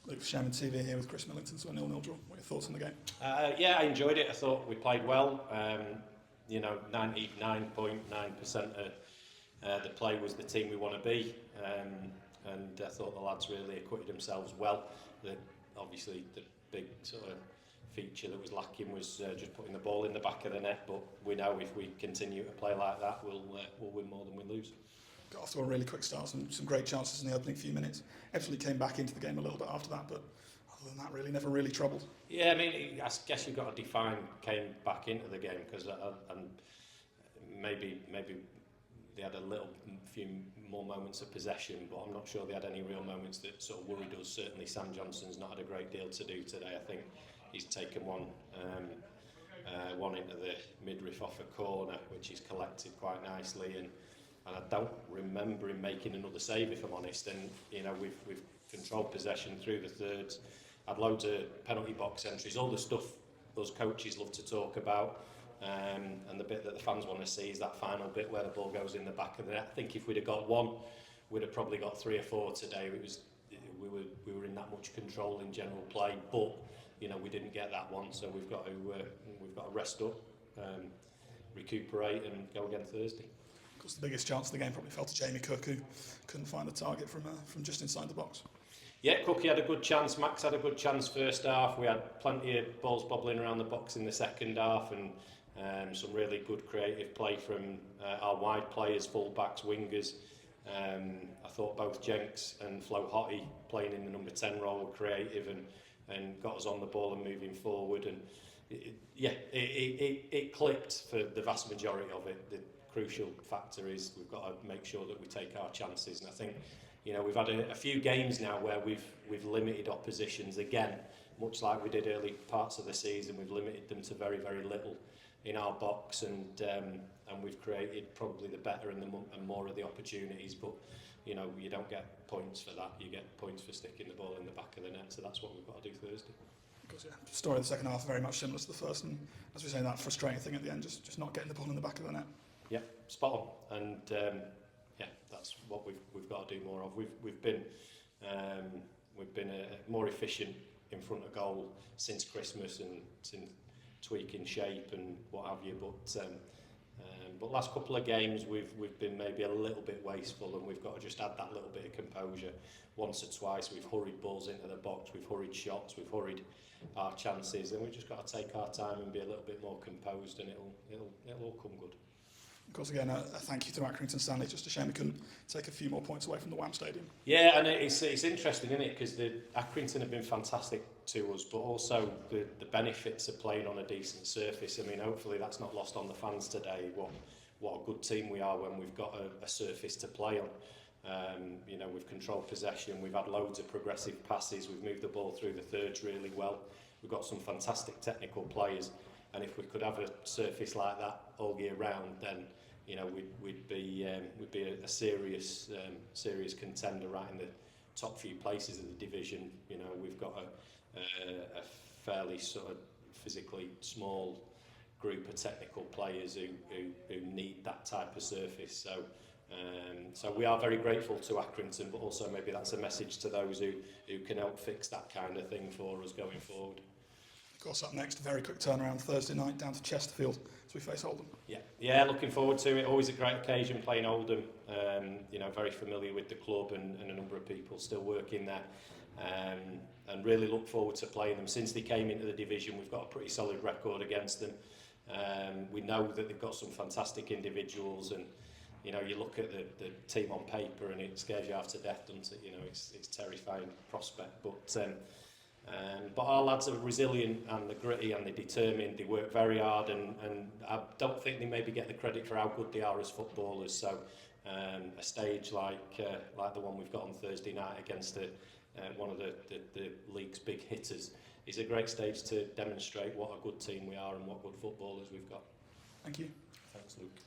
Luke Sherman TV here with Chris Millington, so a 0-0 draw. What are your thoughts on the game? Yeah, I enjoyed it. I thought we played well. 99.9% of the play was the team we want to be, and I thought the lads really acquitted themselves well. Obviously, the big sort of feature that was lacking was just putting the ball in the back of the net, but we know if we continue to play like that, we'll win more than we lose. Got off to a really quick start, some great chances in the opening few minutes. Ebbsfleet came back into the game a little bit after that, but other than that, really never really troubled. Yeah, I mean, I guess you've got to define came back into the game, because and maybe they had a few more moments of possession, but I'm not sure they had any real moments that sort of worried us. Certainly Sam Johnson's not had a great deal to do today. I think he's taken one into the midriff off a corner, which he's collected quite nicely, and I don't remember him making another save, if I'm honest. And we've controlled possession through the thirds, had loads of penalty box entries, all the stuff those coaches love to talk about. And the bit that the fans want to see is that final bit where the ball goes in the back of the net. I think if we'd have got one, we'd have probably got 3 or 4 today. We were in that much control in general play, but we didn't get that one, so we've got to rest up, recuperate, and go again Thursday. Of course, the biggest chance of the game probably fell to Jamie Cook, who couldn't find a target from just inside the box. Yeah, Cookie had a good chance. Max had a good chance first half. We had plenty of balls bobbling around the box in the second half, and some really good creative play from our wide players, full-backs, wingers. I thought both Jenks and Flo Hottie playing in the number 10 role were creative and got us on the ball and moving forward. And it clicked for the vast majority of it. The crucial factor is we've got to make sure that we take our chances. And I think we've had a few games now where we've limited oppositions again, much like we did early parts of the season. We've limited them to very, very little in our box, and we've created probably the better and more of the opportunities, but you don't get points for that. You get points for sticking the ball in the back of the net, so that's what we've got to do Thursday. Of course, yeah. Story of the second half very much similar to the first, and as we say, that frustrating thing at the end, just not getting the ball in the back of the net. Yeah, spot on, and that's what we've got to do more of. We've been more efficient in front of goal since Christmas and since tweaking shape and what have you, but last couple of games we've been maybe a little bit wasteful, and we've got to just add that little bit of composure. Once or twice we've hurried balls into the box, we've hurried shots, we've hurried our chances, and we've just got to take our time and be a little bit more composed, and it'll all come good. Of course, again, a thank you to Accrington Stanley. Just a shame we couldn't take a few more points away from the Wham Stadium. Yeah, and it's interesting, isn't it? Because the Accrington have been fantastic to us, but also the benefits of playing on a decent surface. I mean, hopefully that's not lost on the fans today. What a good team we are when we've got a surface to play on. We've controlled possession. We've had loads of progressive passes. We've moved the ball through the thirds really well. We've got some fantastic technical players, and if we could have a surface like that all year round, then we'd be a serious contender right in the top few places of the division. We've got a fairly sort of physically small group of technical players who need that type of surface. So we are very grateful to Accrington, but also maybe that's a message to those who can help fix that kind of thing for us going forward. Of course, up next, a very quick turnaround Thursday night down to Chesterfield as we face Oldham. Yeah, looking forward to it. Always a great occasion playing Oldham. Very familiar with the club and a number of people still working there. And really look forward to playing them. Since they came into the division, we've got a pretty solid record against them. We know that they've got some fantastic individuals, and you look at the team on paper and it scares you half to death, doesn't it? It's a terrifying prospect, but our lads are resilient and they're gritty and they're determined. They work very hard, and I don't think they maybe get the credit for how good they are as footballers. So a stage like the one we've got on Thursday night against one of the league's big hitters is a great stage to demonstrate what a good team we are and what good footballers we've got. Thank you. Thanks, Luke.